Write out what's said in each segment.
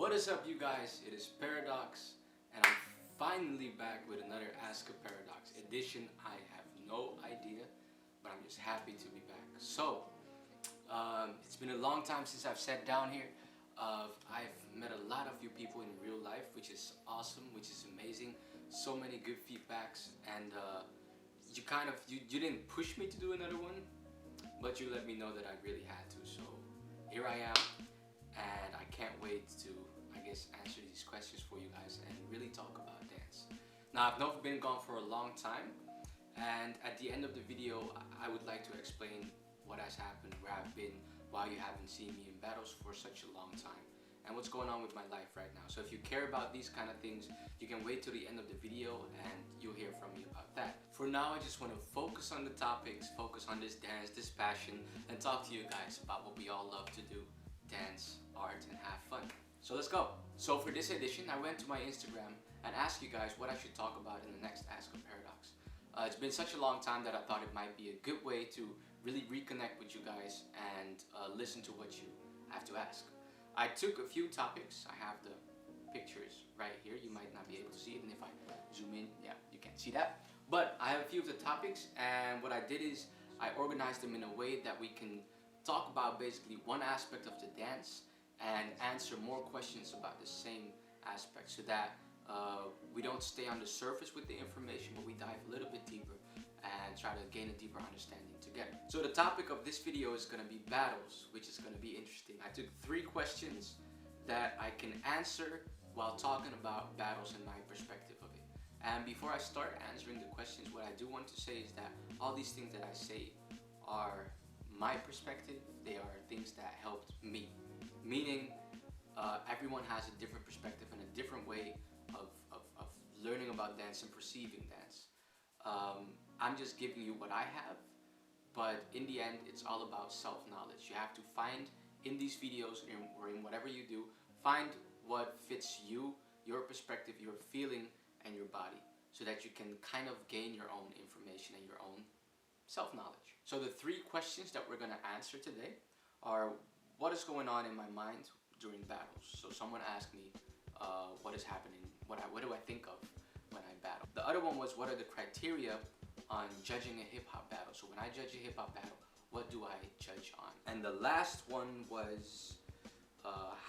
What is up, you guys? It is Paradox, and I'm finally back with another Ask a Paradox edition. I have no idea, but I'm just happy to be back. So, it's been a long time since I've sat down here. I've met a lot of you people in real life, which is awesome, which is amazing. So many good feedbacks, and you didn't push me to do another one, but you let me know that I really had to. So here I am, and I can't wait to, answer these questions for you guys and really talk about dance. Now, I've not been gone for a long time, and at the end of the video, I would like to explain what has happened, where I've been, why you haven't seen me in battles for such a long time, and what's going on with my life right now. So if you care about these kind of things, you can wait till the end of the video and you'll hear from me about that. For now, I just want to focus on the topics, focus on this dance, this passion, and talk to you guys about what we all love to do: dance, art, and have fun. So let's go. So for this edition, I went to my Instagram and asked you guys what I should talk about in the next Ask a Paradox. It's been such a long time that I thought it might be a good way to really reconnect with you guys and listen to what you have to ask. I took a few topics. I have the pictures right here. You might not be able to see it, and if I zoom in, yeah, you can't see that. But I have a few of the topics, and what I did is I organized them in a way that we can talk about basically one aspect of the dance and answer more questions about the same aspect, so that we don't stay on the surface with the information, but we dive a little bit deeper and try to gain a deeper understanding together. So the topic of this video is going to be battles, which is going to be interesting. I took 3 questions that I can answer while talking about battles and my perspective of it. And before I start answering the questions, what I do want to say is that all these things that I say are my perspective. They are things that helped me. Meaning, everyone has a different perspective and a different way of learning about dance and perceiving dance. I'm just giving you what I have, but in the end, it's all about self-knowledge. You have to find in these videos or in whatever you do, find what fits you, your perspective, your feeling, and your body, so that you can kind of gain your own information and your own self-knowledge. So the 3 questions that we're going to answer today are: what is going on in my mind during battles? So someone asked me, what is happening? What do I think of when I battle? The other one was, what are the criteria on judging a hip-hop battle? So when I judge a hip-hop battle, what do I judge on? And the last one was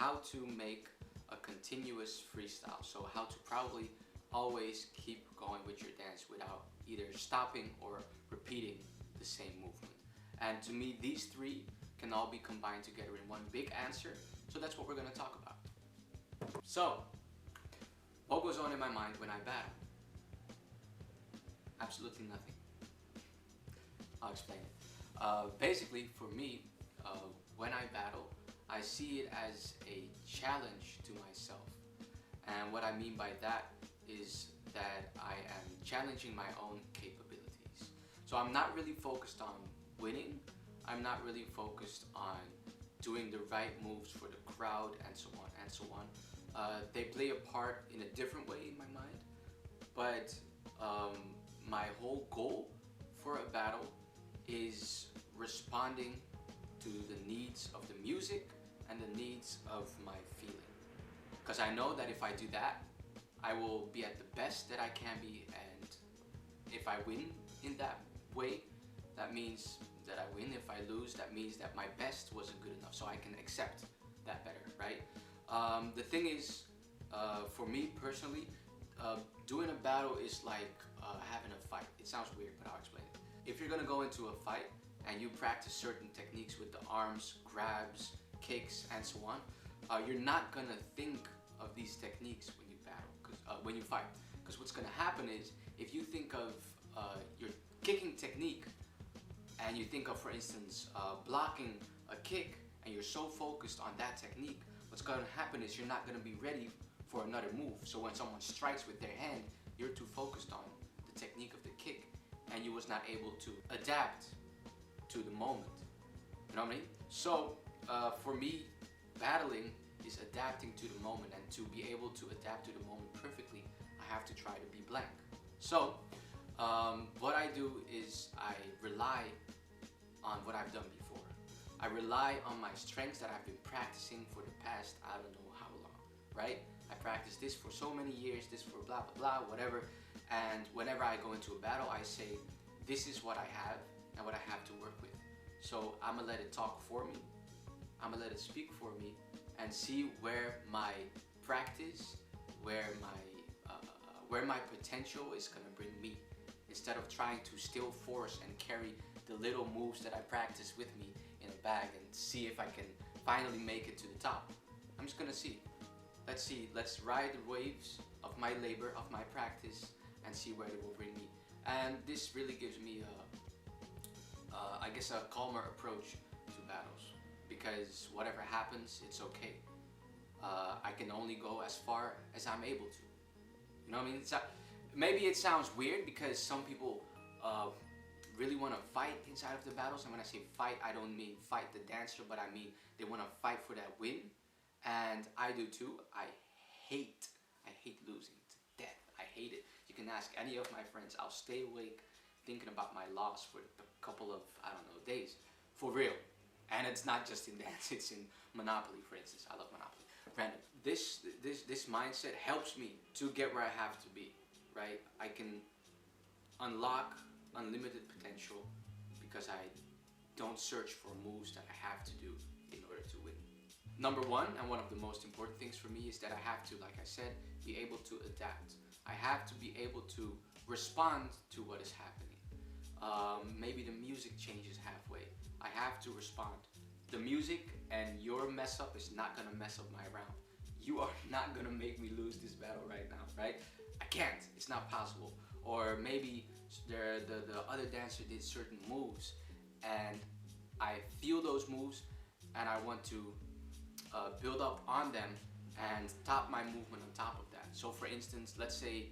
how to make a continuous freestyle. So how to probably always keep going with your dance without either stopping or repeating the same movement. And to me, these 3 can all be combined together in one big answer. So that's what we're going to talk about. So, what goes on in my mind when I battle? Absolutely nothing. I'll explain it. Basically, for me, when I battle, I see it as a challenge to myself. And what I mean by that is that I am challenging my own capabilities. So I'm not really focused on winning. I'm not really focused on doing the right moves for the crowd and so on and so on. They play a part in a different way in my mind, but my whole goal for a battle is responding to the needs of the music and the needs of my feeling. Because I know that if I do that, I will be at the best that I can be, and if I win in that way, that means that I win. If I lose, that means that my best wasn't good enough, so I can accept that better, right? The thing is, for me personally, doing a battle is like having a fight. It sounds weird, but I'll explain it. If you're gonna go into a fight and you practice certain techniques with the arms, grabs, kicks, and so on, you're not gonna think of these techniques when you battle, when you fight. Because what's gonna happen is, if you think of your kicking technique, and you think of, for instance, blocking a kick, and you're so focused on that technique, what's going to happen is you're not going to be ready for another move. So when someone strikes with their hand, you're too focused on the technique of the kick, and you was not able to adapt to the moment. You know what I mean? So for me, battling is adapting to the moment, and to be able to adapt to the moment perfectly, I have to try to be blank. So what I do is I rely on what I've done before. I rely on my strengths that I've been practicing for the past, I don't know how long, right? I practice this for so many years, this for blah blah blah, whatever. And whenever I go into a battle, I say, this is what I have and what I have to work with. So I'm gonna let it talk for me. I'm gonna let it speak for me, and see where my practice, where my potential is gonna bring me. Instead of trying to still force and carry the little moves that I practice with me in a bag and see if I can finally make it to the top. I'm just gonna see. Let's see. Let's ride the waves of my labor, of my practice, and see where it will bring me. And this really gives me I guess a calmer approach to battles, because whatever happens, it's okay. I can only go as far as I'm able to. You know what I mean? Maybe it sounds weird because some people really want to fight inside of the battles. And when I say fight, I don't mean fight the dancer, but I mean they want to fight for that win. And I do too. I hate losing to death. I hate it. You can ask any of my friends. I'll stay awake thinking about my loss for a couple of, I don't know, days. For real. And it's not just in dance, it's in Monopoly, for instance. I love Monopoly. Random. This mindset helps me to get where I have to be, right? I can unlock unlimited potential because I don't search for moves that I have to do in order to win. Number one, and one of the most important things for me, is that I have to, like I said, be able to adapt. I have to be able to respond to what is happening. Maybe the music changes halfway. I have to respond. The music and your mess up is not gonna mess up my round. You are not gonna make me lose this battle right now, right? I can't. It's not possible. Or maybe the other dancer did certain moves, and I feel those moves, and I want to build up on them and top my movement on top of that. So for instance, let's say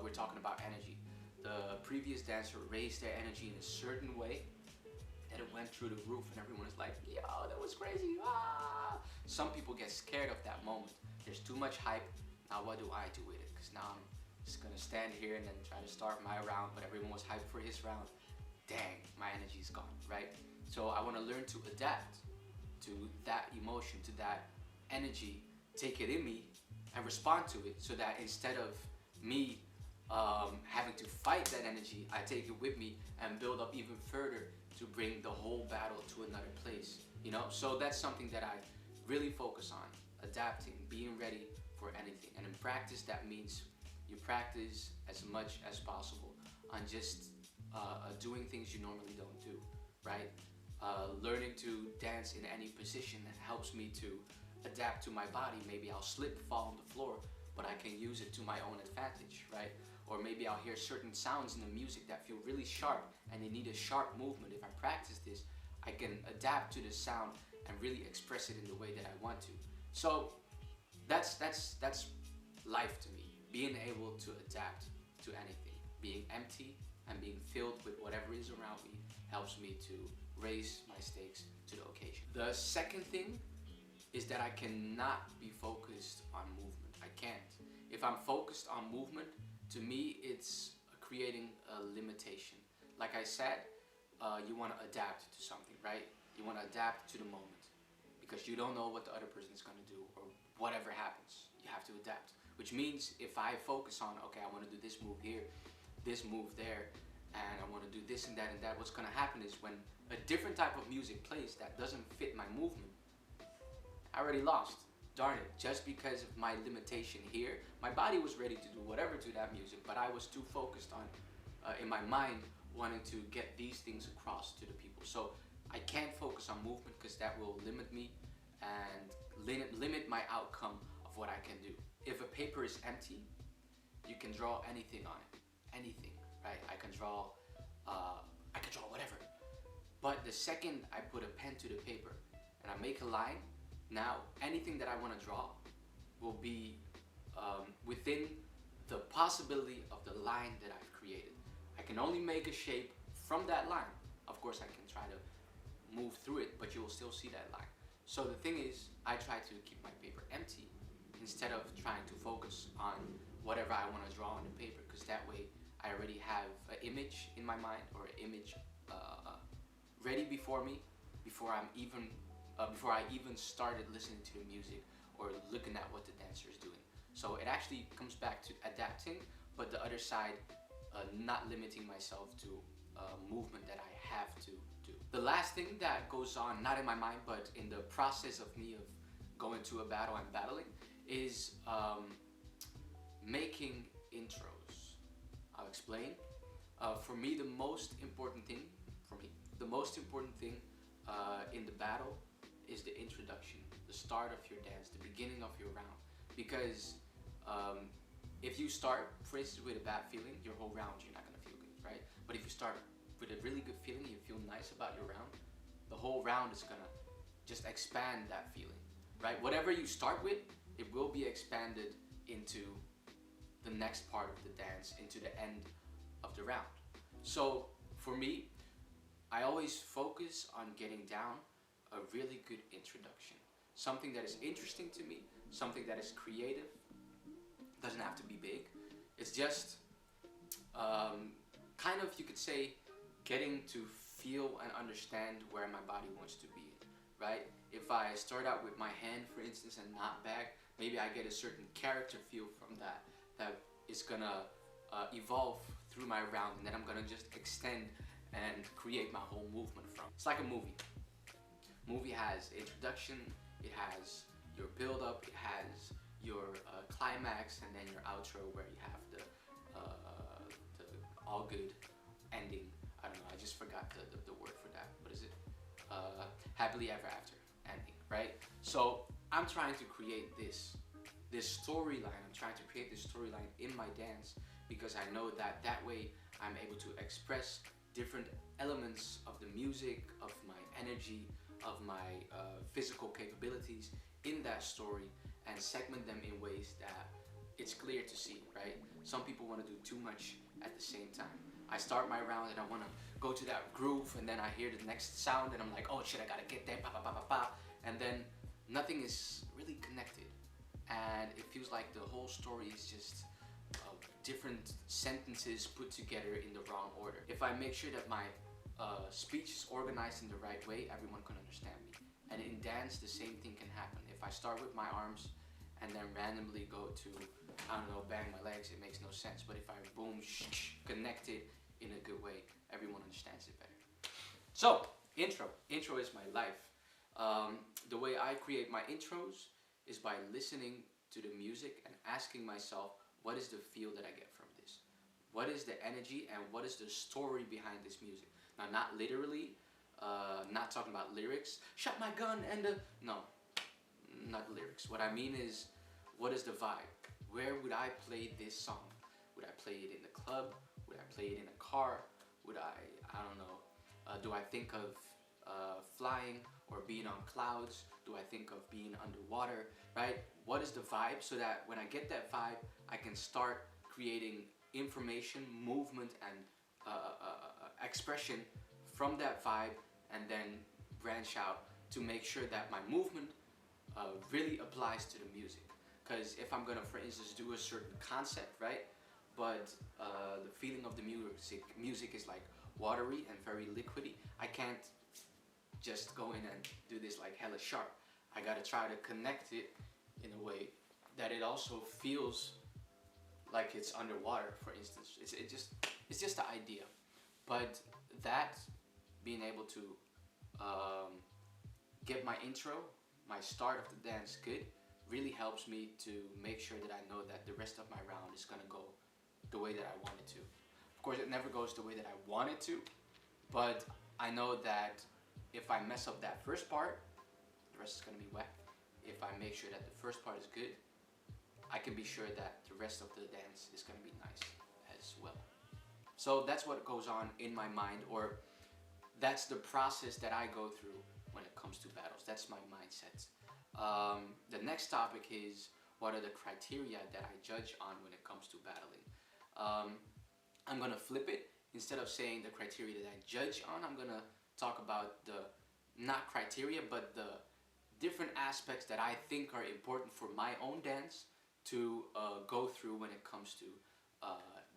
we're talking about energy. The previous dancer raised their energy in a certain way that it went through the roof, and everyone is like, yo, that was crazy, ah! Some people get scared of that moment. There's too much hype. Now what do I do with it? Because now I'm just gonna stand here and then try to start my round, but everyone was hyped for his round. Dang, my energy's gone, right? So I want to learn to adapt to that emotion, to that energy, take it in me and respond to it, so that instead of me having to fight that energy, I take it with me and build up even further to bring the whole battle to another place, you know? So that's something that I really focus on, adapting, being ready for anything. And in practice, that means you practice as much as possible on just doing things you normally don't do, right? Learning to dance in any position that helps me to adapt to my body. Maybe I'll slip, fall on the floor, but I can use it to my own advantage, right? Or maybe I'll hear certain sounds in the music that feel really sharp and they need a sharp movement. If I practice this, I can adapt to the sound and really express it in the way that I want to. So that's life to me. Being able to adapt to anything. Being empty and being filled with whatever is around me helps me to raise my stakes to the occasion. The second thing is that I cannot be focused on movement. I can't. If I'm focused on movement, to me it's creating a limitation. Like I said, you want to adapt to something, right? You want to adapt to the moment because you don't know what the other person is going to do, or whatever happens, you have to adapt. Which means if I focus on, okay, I want to do this move here, this move there, and I want to do this and that, what's going to happen is when a different type of music plays that doesn't fit my movement, I already lost. Darn it, just because of my limitation here, my body was ready to do whatever to that music, but I was too focused on, in my mind, wanting to get these things across to the people. So I can't focus on movement because that will limit me and limit my outcome of what I can do. If a paper is empty, you can draw anything on it, anything, right? I can draw whatever. But the second I put a pen to the paper and I make a line, now anything that I want to draw will be within the possibility of the line that I've created. I can only make a shape from that line. Of course, I can try to move through it, but you will still see that line. So the thing is, I try to keep my paper empty instead of trying to focus on whatever I want to draw on the paper, because that way I already have an image in my mind, or an image ready before me, before I even started listening to the music or looking at what the dancer is doing. So it actually comes back to adapting, but the other side, not limiting myself to movement that I have to do. The last thing that goes on, not in my mind, but in the process of me of going to a battle and battling, is making intros. I'll explain. For me, the most important thing, in the battle is the introduction, the start of your dance, the beginning of your round. Because if you start, for instance, with a bad feeling, your whole round you're not gonna feel good, right? But if you start with a really good feeling, you feel nice about your round, the whole round is gonna just expand that feeling, right? Whatever you start with, it will be expanded into the next part of the dance, into the end of the round. So for me, I always focus on getting down a really good introduction. Something that is interesting to me, something that is creative, doesn't have to be big. It's just kind of, you could say, getting to feel and understand where my body wants to be in, right? If I start out with my hand, for instance, and not back, maybe I get a certain character feel from that is gonna evolve through my round, and then I'm gonna just extend and create my whole movement from. It's like a movie. Movie has introduction, it has your build up, it has your climax, and then your outro where you have the all good ending. I don't know, I just forgot the word for that. What is it? Happily ever after ending, right? So I'm trying to create this storyline. I'm trying to create this storyline in my dance, because I know that way I'm able to express different elements of the music, of my energy, of my physical capabilities in that story, and segment them in ways that it's clear to see, right? Some people want to do too much at the same time. I start my round and I want to go to that groove, and then I hear the next sound and I'm like, oh shit, I gotta get there, pa pa pa pa pa, and then nothing is really connected, and it feels like the whole story is just different sentences put together in the wrong order. If I make sure that my speech is organized in the right way, everyone can understand me. And in dance, the same thing can happen. If I start with my arms and then randomly go to, I don't know, bang my legs, it makes no sense. But if I boom, connect it in a good way, everyone understands it better. So, intro. Intro is my life. The way I create my intros is by listening to the music and asking myself, what is the feel that I get from this? What is the energy and what is the story behind this music? Now, not literally, not talking about lyrics, shot my gun and no, not lyrics. What I mean is, what is the vibe? Where would I play this song? Would I play it in the club? Would I play it in a car? Would I don't know, do I think of flying or being on clouds? Do I think of being underwater, right? What is the vibe, so that when I get that vibe, I can start creating information, movement, and expression from that vibe, and then branch out to make sure that my movement really applies to the music. Because if I'm gonna, for instance, do a certain concept, right, but the feeling of the music is like watery and very liquidy, I can't just go in and do this like hella sharp. I gotta try to connect it in a way that it also feels like it's underwater, for instance. It's just the idea. But that, being able to get my intro, my start of the dance good, really helps me to make sure that I know that the rest of my round is gonna go the way that I want it to. Of course, it never goes the way that I want it to, but I know that if I mess up that first part, the rest is gonna be whack. If I make sure that the first part is good, I can be sure that the rest of the dance is gonna be nice as well. So that's what goes on in my mind, or that's the process that I go through when it comes to battles. That's my mindset. The next topic is, what are the criteria that I judge on when it comes to battling? I'm gonna flip it. Instead of saying the criteria that I judge on, I'm gonna talk about the, not criteria, but the different aspects that I think are important for my own dance to go through when it comes to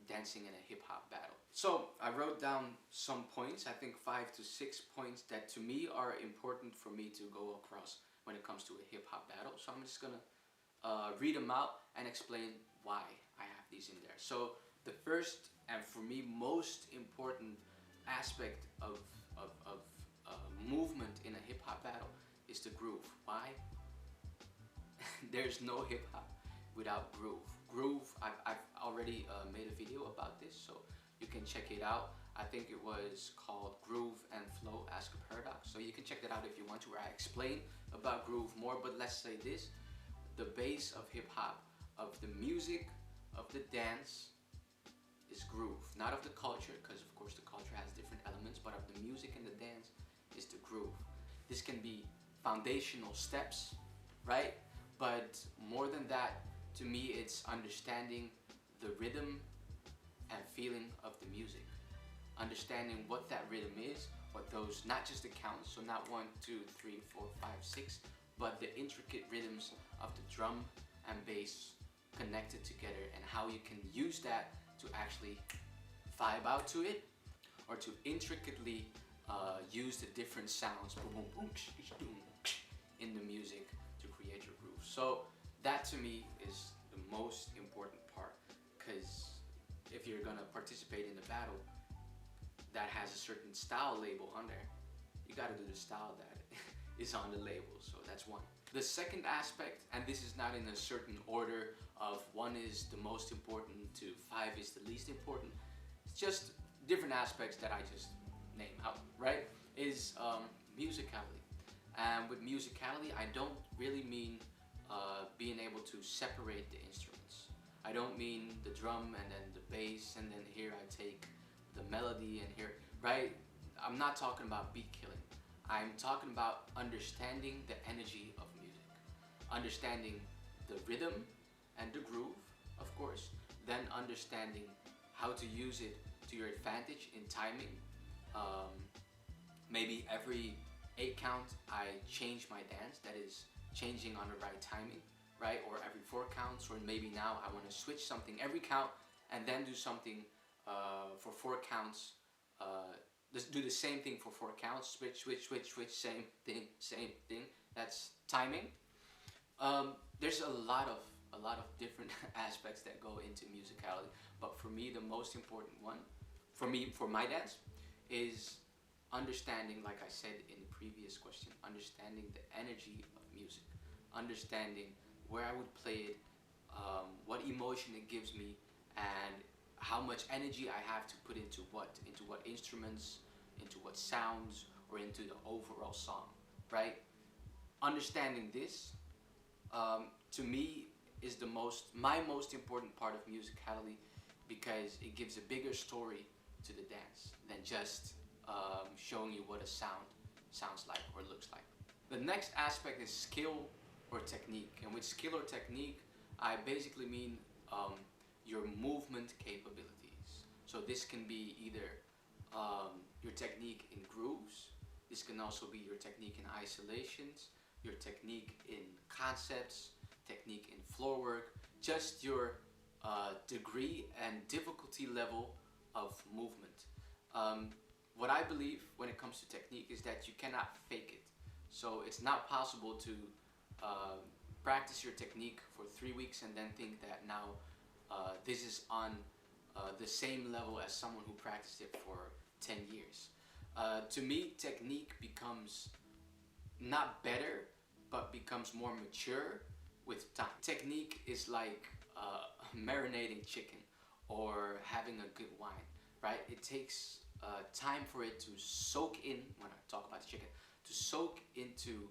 dancing in a hip-hop battle. So I wrote down some points, I think 5 to 6 points that to me are important for me to go across when it comes to a hip hop battle. So I'm just gonna read them out and explain why I have these in there. So the first and for me most important aspect of movement in a hip hop battle is the groove. Why? There's no hip hop without groove. Groove, I've already made a video about this, so you can check it out. I think it was called Groove and Flow, Ask a Paradox. So you can check that out if you want to, where I explain about groove more. But let's say this, the base of hip hop, of the music, of the dance is groove. Not of the culture, because of course the culture has different elements, but of the music and the dance is the groove. This can be foundational steps, right? But more than that, to me it's understanding the rhythm and feeling of the music. Understanding what that rhythm is, what those, not just the counts, so not 1, 2, 3, 4, 5, 6, but the intricate rhythms of the drum and bass connected together, and how you can use that to actually vibe out to it, or to intricately use the different sounds in the music to create your groove. So that to me is the most important part, because if you're gonna participate in the battle that has a certain style label on there, you gotta do the style that is on the label. So that's one. The second aspect, and this is not in a certain order of 1 is the most important to 5 is the least important, it's just different aspects that I just name out, right? Is musicality. And with musicality, I don't really mean being able to separate the instruments. I don't mean the drum and then the bass and then here I take the melody and here, right? I'm not talking about beat killing. I'm talking about understanding the energy of music. Understanding the rhythm and the groove, of course. Then understanding how to use it to your advantage in timing. Maybe every 8 count I change my dance, that is changing on the right timing, right? Or every 4 counts, or maybe now I want to switch something every count and then do something for 4 counts. Just do the same thing for 4 counts, switch, same thing. That's timing. There's a lot of different aspects that go into musicality, but for me the most important one, for my dance, is understanding, like I said in the previous question, understanding the energy of music, understanding where I would play it, what emotion it gives me, and how much energy I have to put into what instruments, into what sounds, or into the overall song, right? Understanding this, to me, is my most important part of musicality, because it gives a bigger story to the dance than just showing you what a sound sounds like or looks like. The next aspect is skill or technique, and with skill or technique, I basically mean your movement capabilities. So this can be either your technique in grooves, this can also be your technique in isolations, your technique in concepts, technique in floor work, just your degree and difficulty level of movement. What I believe when it comes to technique is that you cannot fake it. So it's not possible to practice your technique for 3 weeks and then think that now this is on the same level as someone who practiced it for 10 years. To me, technique becomes not better, but becomes more mature with time. Technique is like marinating chicken or having a good wine, right? It takes time for it to soak in, when I talk about the chicken, to soak into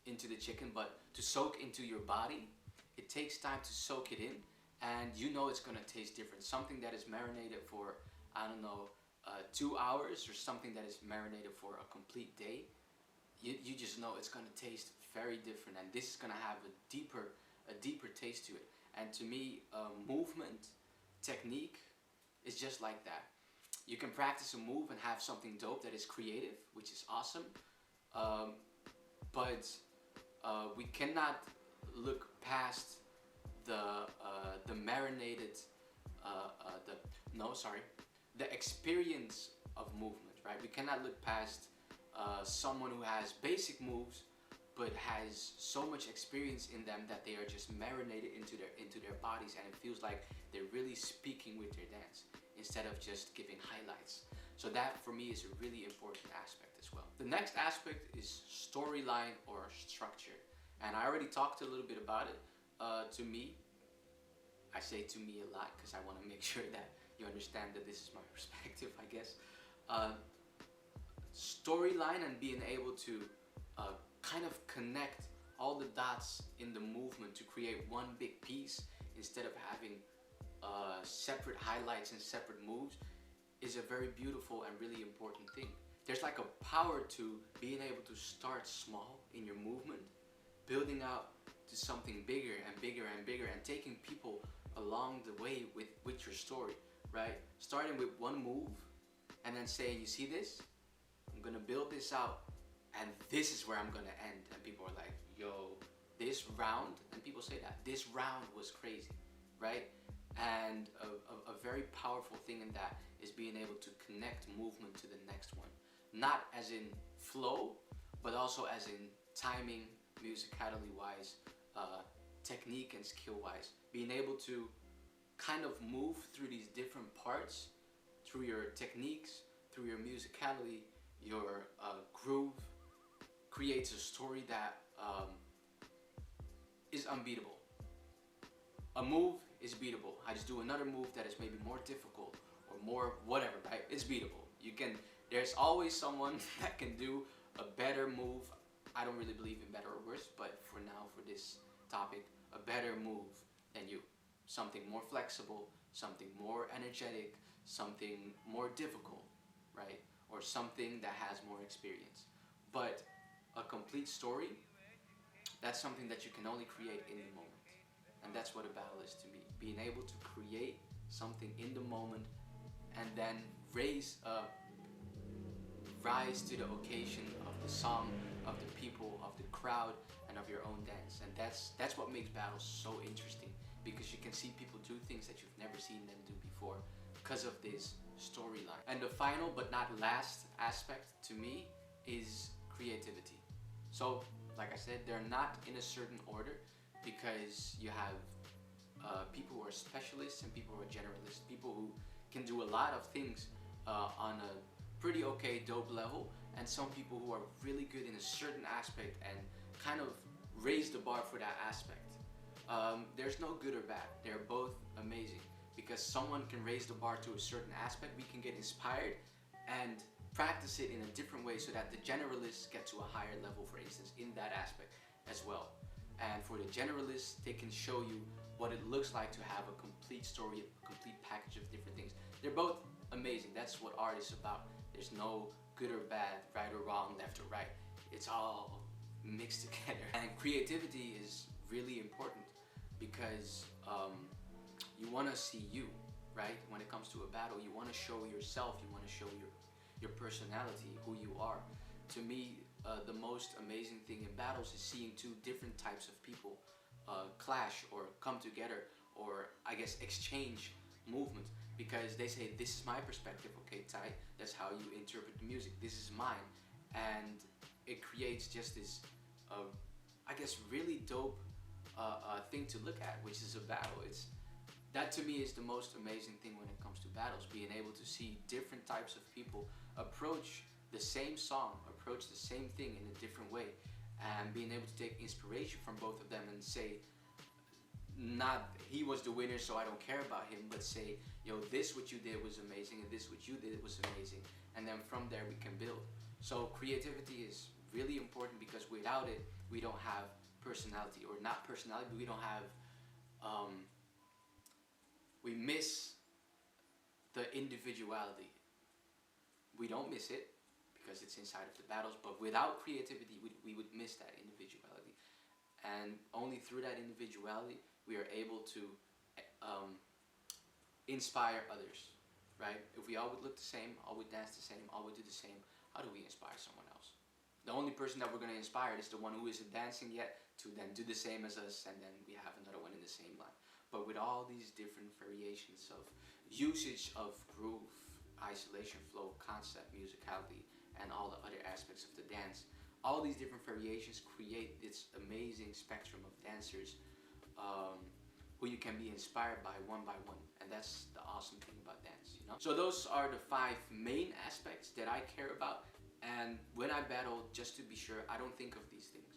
the chicken, but to soak into your body, it takes time to soak it in, and you know it's gonna taste different. Something that is marinated for, I don't know, 2 hours, or something that is marinated for a complete day, you just know it's gonna taste very different, and this is gonna have a deeper taste to it. And to me, movement, technique is just like that. You can practice a move and have something dope that is creative, which is awesome, but we cannot look past the marinated, the experience of movement, right? We cannot look past someone who has basic moves but has so much experience in them that they are just marinated into their bodies, and it feels like they're really speaking with their dance instead of just giving highlights. So that for me is a really important aspect as well. The next aspect is storyline or structure, and I already talked a little bit about it. To me, I say to me a lot because I want to make sure that you understand that this is my perspective, I guess. Storyline and being able to kind of connect all the dots in the movement to create one big piece instead of having separate highlights and separate moves is a very beautiful and really important thing. There's like a power to being able to start small in your movement, building out to something bigger and bigger and bigger, and taking people along the way with your story, right? Starting with one move and then saying, you see this? I'm gonna build this out and this is where I'm gonna end. And people are like, yo, this round, and people say that, this round was crazy, right? And a very powerful thing in that is being able to connect movement to the next one. Not as in flow, but also as in timing, musicality wise, technique and skill wise. Being able to kind of move through these different parts, through your techniques, through your musicality, your groove, creates a story that is unbeatable. A move is beatable. I just do another move that is maybe more difficult or more whatever, right? It's beatable. There's always someone that can do a better move. I don't really believe in better or worse, but for now, for this topic, a better move than you. Something more flexible, something more energetic, something more difficult, right? Or something that has more experience. But a complete story, that's something that you can only create in the moment. And that's what a battle is to me. Being able to create something in the moment and then rise to the occasion of the song, of the people, of the crowd, and of your own dance. And that's what makes battles so interesting, because you can see people do things that you've never seen them do before because of this storyline. And the final but not last aspect to me is creativity. So, like I said, they're not in a certain order, because you have people who are specialists and people who are generalists, people who can do a lot of things on a pretty okay dope level, and some people who are really good in a certain aspect and kind of raise the bar for that aspect. There's no good or bad. They're both amazing, because someone can raise the bar to a certain aspect, we can get inspired and practice it in a different way so that the generalists get to a higher level, for instance, in that aspect as well. And for the generalists, they can show you what it looks like to have a complete story, a complete package of different things. They're both amazing. That's what art is about. There's no good or bad, right or wrong, left or right. It's all mixed together. And creativity is really important, because you want to see you, right? When it comes to a battle, you want to show yourself, you want to show your personality, who you are. To me, the most amazing thing in battles is seeing two different types of people clash or come together, or I guess exchange movements, because they say, this is my perspective, okay, Ty, that's how you interpret the music, this is mine. And it creates just this I guess really dope thing to look at, which is a battle. That to me is the most amazing thing when it comes to battles, being able to see different types of people approach the same song, approach the same thing in a different way, and being able to take inspiration from both of them and say, not he was the winner so I don't care about him, but say, yo, this what you did was amazing and this what you did was amazing, and then from there we can build. So creativity is really important, because without it we don't have personality, or not personality, but we don't have we miss the individuality. We don't miss it because it's inside of the battles, but without creativity we would miss that individuality. And only through that individuality we are able to inspire others, right? If we all would look the same, all would dance the same, all would do the same, how do we inspire someone else? The only person that we're going to inspire is the one who isn't dancing yet to then do the same as us, and then we have another one in the same line. But with all these different variations of usage of groove, isolation, flow, concept, musicality, and all the other aspects of the dance, all these different variations create this amazing spectrum of dancers who you can be inspired by one, and that's the awesome thing about dance, you know. So those are the 5 main aspects that I care about, and when I battle, just to be sure, I don't think of these things.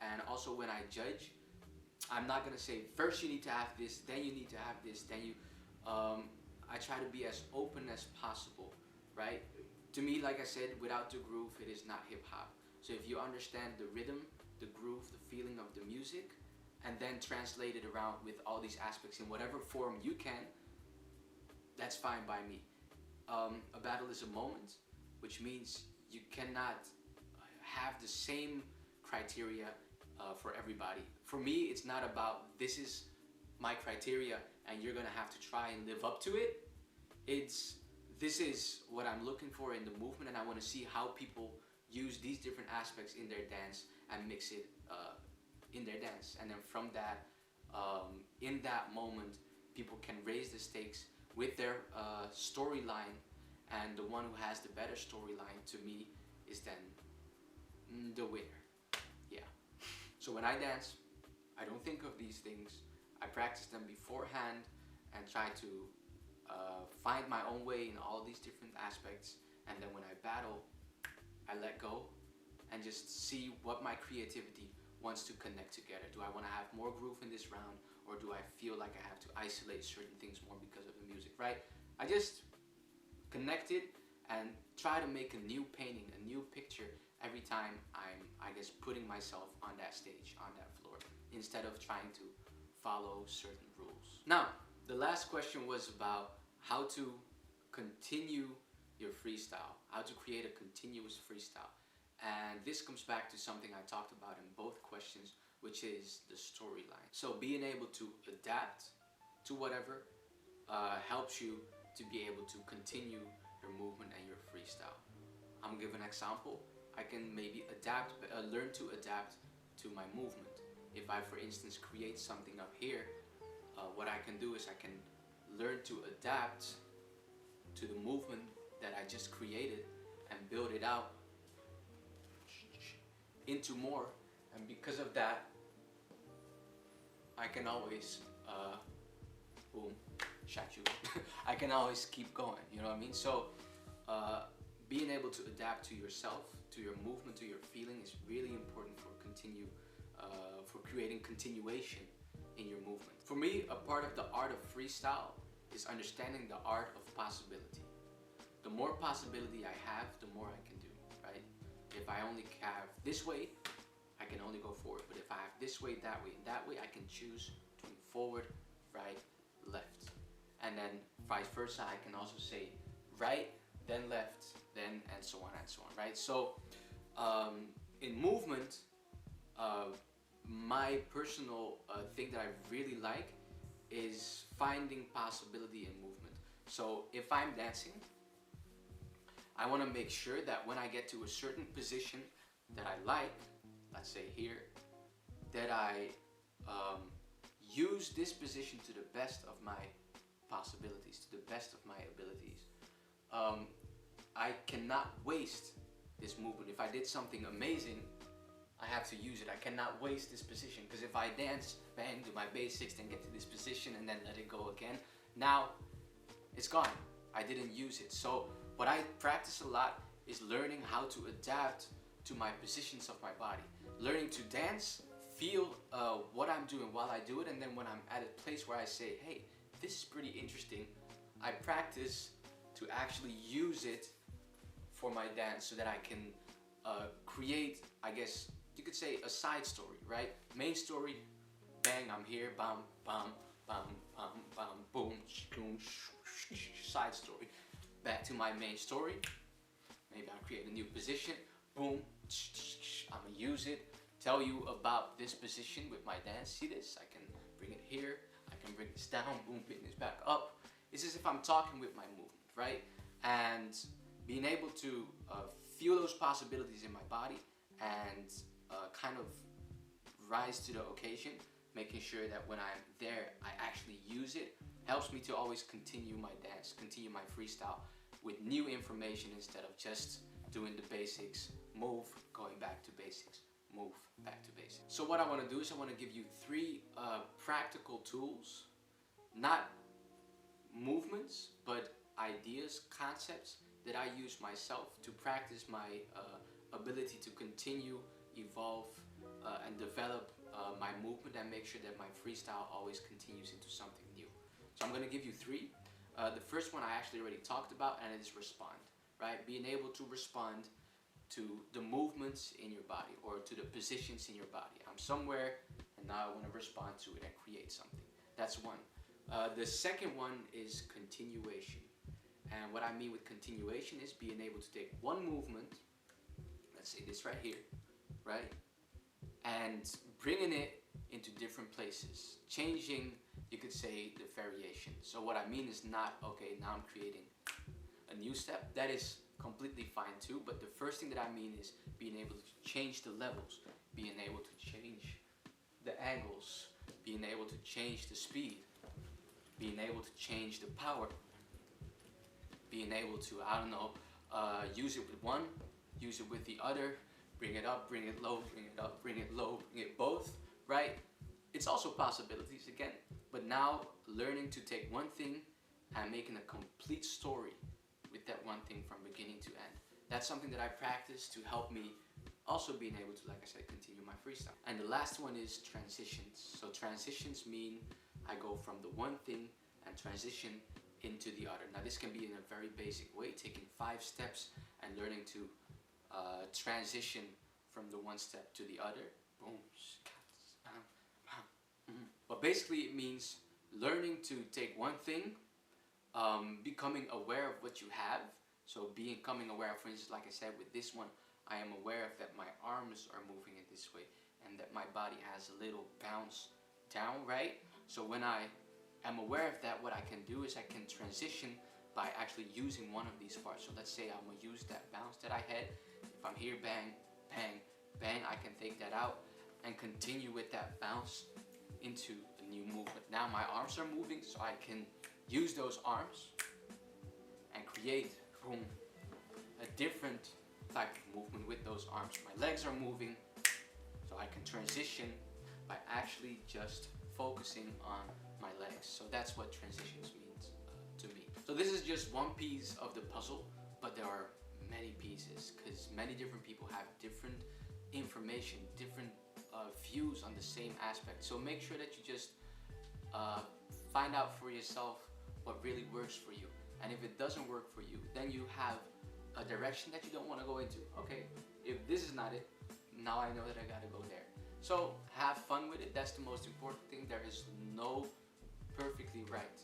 And also when I judge, I'm not gonna say first you need to have this, then you need to have this, then you I try to be as open as possible, right? To me, like I said, without the groove, it is not hip hop. So if you understand the rhythm, the groove, the feeling of the music, and then translate it around with all these aspects in whatever form you can, that's fine by me. A battle is a moment, which means you cannot have the same criteria for everybody. For me, it's not about this is my criteria and you're gonna have to try and live up to it. It's this is what I'm looking for in the movement, and I want to see how people use these different aspects in their dance and mix it in their dance. And then from that, in that moment, people can raise the stakes with their storyline, and the one who has the better storyline, to me, is then the winner. Yeah. So when I dance, I don't think of these things. I practice them beforehand and try to find my own way in all these different aspects. And then when I battle, I let go and just see what my creativity wants to connect together. Do I want to have more groove in this round, or do I feel like I have to isolate certain things more because of the music, right? I just connect it and try to make a new painting, a new picture every time I'm, I guess, putting myself on that stage, on that floor, instead of trying to follow certain rules. Now, the last question was about how to continue your freestyle, how to create a continuous freestyle. And this comes back to something I talked about in both questions, which is the storyline. So being able to adapt to whatever helps you to be able to continue your movement and your freestyle. I'm gonna give an example. I can maybe learn to adapt to my movement. If I, for instance, create something up here, what I can do is I can learn to adapt to the movement that I just created and build it out into more. And because of that, I can always boom, shot you. I can always keep going, you know what I mean? So being able to adapt to yourself, to your movement, to your feeling is really important for creating continuation in your movement. For me, a part of the art of freestyle is understanding the art of possibility. The more possibility I have, the more I can do, right? If I only have this way, I can only go forward. But if I have this way, that way, and that way, I can choose between forward, right, left. And then vice versa, I can also say right, then left, then, and so on and so on, right? So in movement, my personal thing that I really like is finding possibility in movement. So if I'm dancing, I want to make sure that when I get to a certain position that I like, let's say here, that I use this position to the best of my possibilities, to the best of my abilities. I cannot waste this movement. If I did something amazing, I have to use it. I cannot waste this position, because if I dance, bang, do my basics, then get to this position and then let it go again, now it's gone. I didn't use it. So what I practice a lot is learning how to adapt to my positions of my body. Learning to dance, feel what I'm doing while I do it, and then when I'm at a place where I say, hey, this is pretty interesting, I practice to actually use it for my dance so that I can create, I guess you could say, a side story, right? Main story, bang, I'm here, bam, bam, bam, bam, bam, boom, boom, side story. Back to my main story. Maybe I'll create a new position, boom, I'm gonna use it, tell you about this position with my dance. See this? I can bring it here, I can bring this down, boom, bring this back up. It's as if I'm talking with my movement, right? And being able to feel those possibilities in my body and kind of rise to the occasion, making sure that when I'm there, I actually use it, helps me to always continue my dance, continue my freestyle with new information instead of just doing the basics, move, going back to basics, move, back to basics. So what I want to do is I want to give you 3 practical tools, not movements, but ideas, concepts that I use myself to practice my ability to continue, evolve, and develop my movement and make sure that my freestyle always continues into something new. So I'm going to give you 3. The first one I actually already talked about, and it is respond, right? Being able to respond to the movements in your body or to the positions in your body. I'm somewhere and now I want to respond to it and create something. That's one. The second one is continuation. And what I mean with continuation is being able to take one movement, let's say this right here, right? And bringing it into different places, changing, you could say, the variation. So what I mean is not, okay, now I'm creating a new step. That is completely fine too, but the first thing that I mean is being able to change the levels, being able to change the angles, being able to change the speed, being able to change the power, being able to, I don't know, use it with one, use it with the other, bring it up, bring it low, bring it up, bring it low, bring it both, right? It's also possibilities again, but now learning to take one thing and making a complete story with that one thing from beginning to end. That's something that I practice to help me also being able to, like I said, continue my freestyle. And the last one is transitions. So transitions mean I go from the one thing and transition into the other. Now this can be in a very basic way, taking 5 steps and learning to transition from the one step to the other. Boom. But basically it means learning to take one thing, becoming aware of what you have. So becoming aware, for instance, like I said with this one, I am aware of that my arms are moving in this way and that my body has a little bounce down, right? So when I am aware of that, what I can do is I can transition by actually using one of these parts. So let's say I'm gonna use that bounce that I had. If I'm here, bang, bang, bang, I can take that out and continue with that bounce into a new movement. Now my arms are moving, so I can use those arms and create, boom, a different type of movement with those arms. My legs are moving, so I can transition by actually just focusing on my legs. So that's what transitions means to me. So this is just one piece of the puzzle, but there are many pieces because many different people have different information, different views on the same aspect. So make sure that you just find out for yourself what really works for you. And if it doesn't work for you, then you have a direction that you don't want to go into. Okay, if this is not it, now I know that I gotta go there. So have fun with it. That's the most important thing. There is no perfectly right.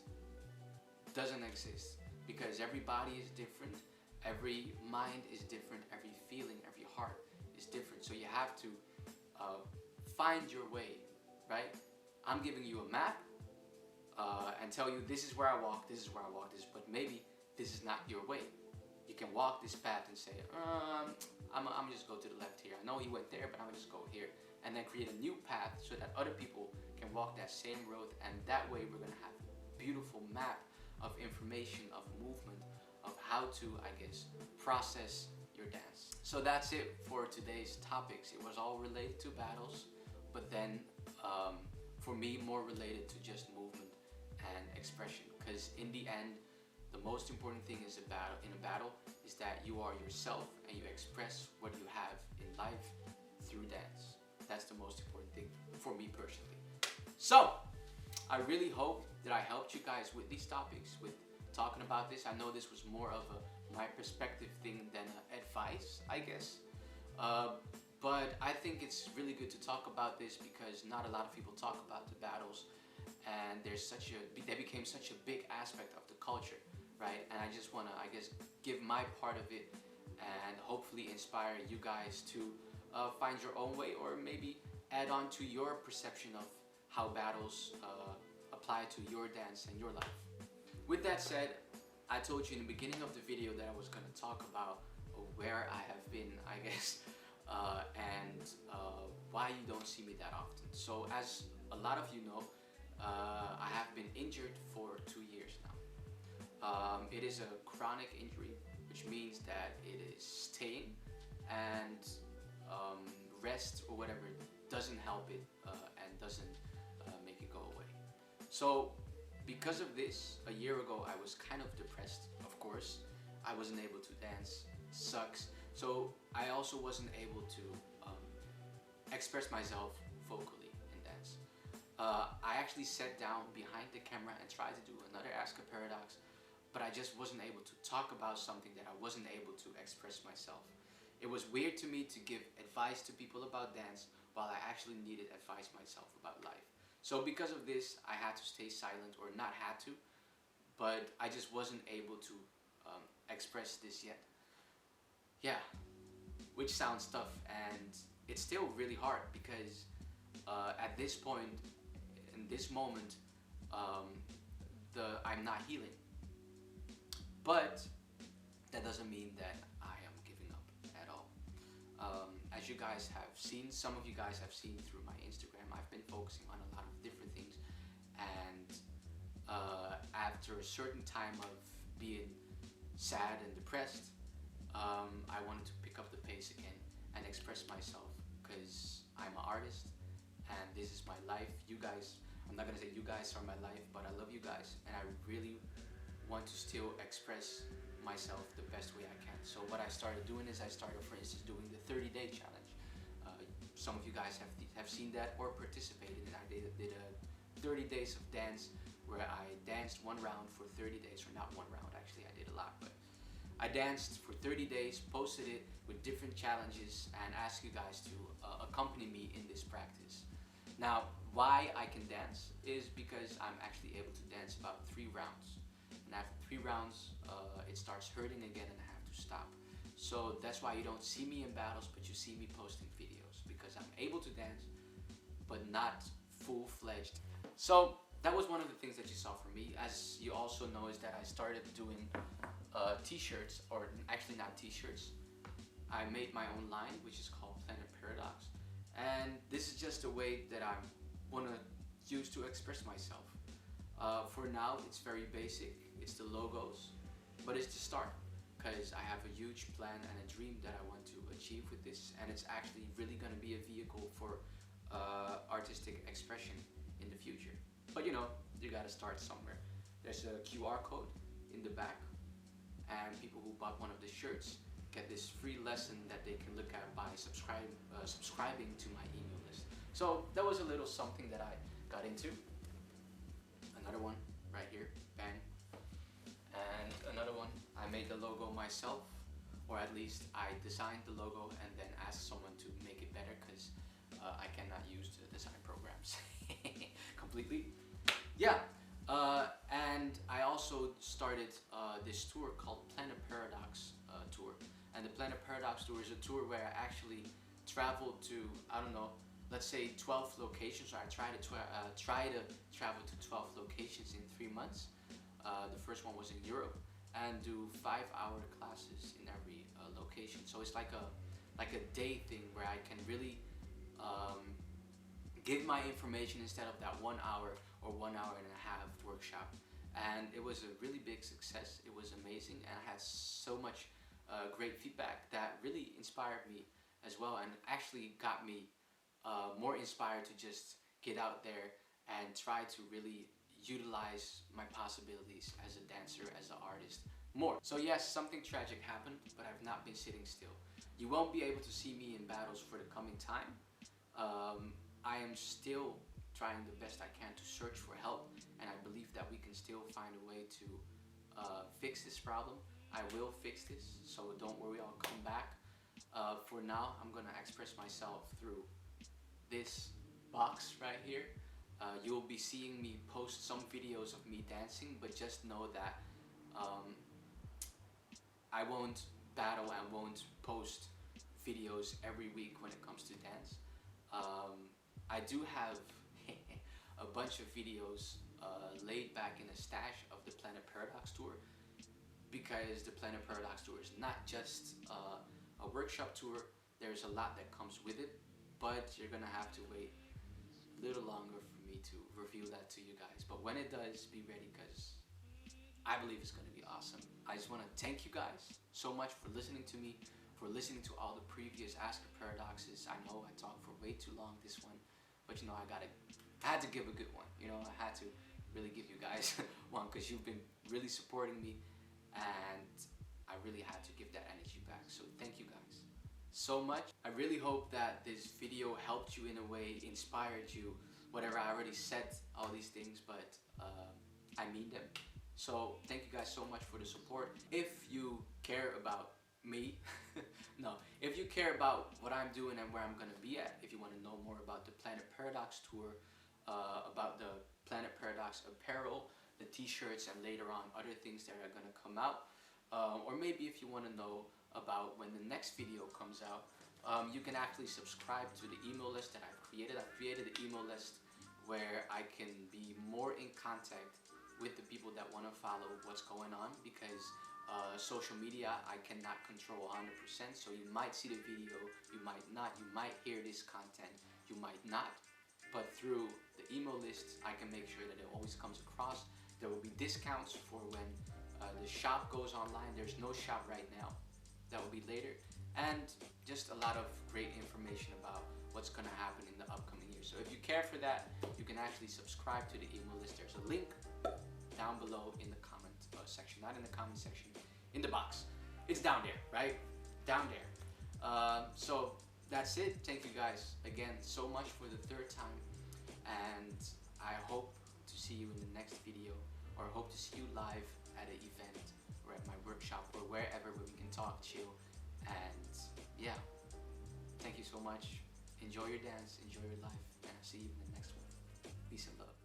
Doesn't exist, because every body is different, every mind is different, every feeling, every heart is different. So you have to find your way, right? I'm giving you a map and tell you this is where I walk, this is where I walk, this, but maybe this is not your way. You can walk this path and say, I'm just go to the left here. I know he went there, but I'm gonna just go here. And then create a new path so that other people can walk that same road, and that way we're gonna have a beautiful map of information, of movement, of how to, I guess, process your dance. So that's it for today's topics. It was all related to battles, but then for me more related to just movement and expression, because in the end the most important thing is in a battle is that you are yourself and you express what you have in life through dance. That's the most important thing for me personally. So I really hope that I helped you guys with these topics, with talking about this. I know this was more of my perspective thing than advice, I guess. But I think it's really good to talk about this because not a lot of people talk about the battles, and they became such a big aspect of the culture, right? And I just want to, I guess, give my part of it and hopefully inspire you guys to find your own way, or maybe add on to your perception of how battles apply to your dance and your life. With that said, I told you in the beginning of the video that I was going to talk about where I have been, I guess, and why you don't see me that often. So as a lot of you know, I have been injured for 2 years now. It is a chronic injury, which means that it is staying and rest or whatever doesn't help it and doesn't make it go away. So because of this, a year ago I was kind of depressed. Of course, I wasn't able to dance. Sucks. So I also wasn't able to express myself vocally in dance. I actually sat down behind the camera and tried to do another Ask a Paradox, but I just wasn't able to talk about something that I wasn't able to express myself. It was weird to me to give advice to people about dance while I actually needed advice myself about life. So because of this, I had to stay silent, or not had to, but I just wasn't able to express this yet. Yeah, which sounds tough, and it's still really hard because at this point, in this moment, um, I'm not healing. But that doesn't mean that I am giving up at all. As you guys have seen, some of you guys have seen through my Instagram, I've been focusing on a lot of different things, and after a certain time of being sad and depressed, I wanted to pick up the pace again and express myself, because I'm an artist and this is my life. You guys, I'm not gonna say you guys are my life, but I love you guys and I really want to still express myself the best way I can. So what I started doing is I started, for instance, doing the 30-day challenge. Some of you guys have seen that or participated in. I did a 30 days of dance where I danced one round for 30 days, or not one round, actually I did a lot, but I danced for 30 days, posted it with different challenges, and asked you guys to accompany me in this practice. Now, why I can dance is because I'm actually able to dance about 3 rounds. And after 3 rounds, it starts hurting again and I have to stop. So that's why you don't see me in battles, but you see me posting videos, because I'm able to dance, but not full-fledged. So that was one of the things that you saw from me. As you also know, is that I started doing t-shirts, or actually not t-shirts. I made my own line, which is called Planet Paradox, and this is just a way that I want to use to express myself. For now, it's very basic. It's the logos, but it's the start, because I have a huge plan and a dream that I want to achieve with this, and it's actually really going to be a vehicle for artistic expression in the future. But you know, you gotta start somewhere. There's a QR code in the back, and people who bought one of the shirts get this free lesson that they can look at by subscribing to my email list. So that was a little something that I got into. Another one right here, bang. And another one, I made the logo myself, or at least I designed the logo and then asked someone to make it better, because I cannot use the design programs completely. Yeah, and I also started this tour called Planet Paradox Tour. And the Planet Paradox Tour is a tour where I actually traveled to, I don't know, let's say 12 locations. I try to travel to 12 locations in 3 months. The first one was in Europe, and do 5-hour classes in every location. So it's like a day thing where I can really give my information instead of that 1 hour or 1 hour and a half workshop. And it was a really big success. It was amazing, and I had so much great feedback that really inspired me as well, and actually got me more inspired to just get out there and try to really utilize my possibilities as a dancer, as an artist more. So yes, something tragic happened, but I've not been sitting still. You won't be able to see me in battles for the coming time. I am still trying the best I can to search for help, and I believe that we can still find a way to fix this problem. I will fix this, so don't worry, I'll come back. For now, I'm gonna express myself through this box right here. You will be seeing me post some videos of me dancing, but just know that I won't battle and won't post videos every week when it comes to dance. I do have a bunch of videos laid back in a stash of the Planet Paradox Tour, because the Planet Paradox Tour is not just a workshop tour. There's a lot that comes with it, but you're gonna have to wait a little longer for me to reveal that to you guys. But when it does, be ready, because I believe it's gonna be awesome. I just want to thank you guys so much for listening to me, for listening to all the previous Ask a Paradoxes. I know I talked for way too long this one, but you know, I had to give a good one. You know, I had to really give you guys one because you've been really supporting me, and I really had to give that energy back. So thank you guys so much. I really hope that this video helped you in a way, inspired you, whatever. I already said all these things, but I mean them. So thank you guys so much for the support. If you care about me, no, if you care about what I'm doing and where I'm gonna be at, if you want to know more about the Planet Paradox tour, about the Planet Paradox apparel, the t-shirts, and later on other things that are gonna come out, or maybe if you want to know about when the next video comes out, you can actually subscribe to the email list that I've created. I've created an email list where I can be more in contact with the people that want to follow what's going on, because social media I cannot control 100%. So you might see the video, you might not, you might hear this content, you might not, but through the email list I can make sure that it always comes across. There will be discounts for when the shop goes online. There's no shop right now, that will be later, and just a lot of great information about what's going to happen in the upcoming year. So if you care for that, you can actually subscribe to the email list. There's a link down below in the comment section, not in the comment section, in the box. It's down there, right? Down there. So that's it. Thank you guys again so much for the third time, and I hope to see you in the next video, or hope to see you live at an event or at my workshop or wherever where we can talk, chill, and yeah. Thank you so much. Enjoy your dance, enjoy your life, and I'll see you in the next one. Peace and love.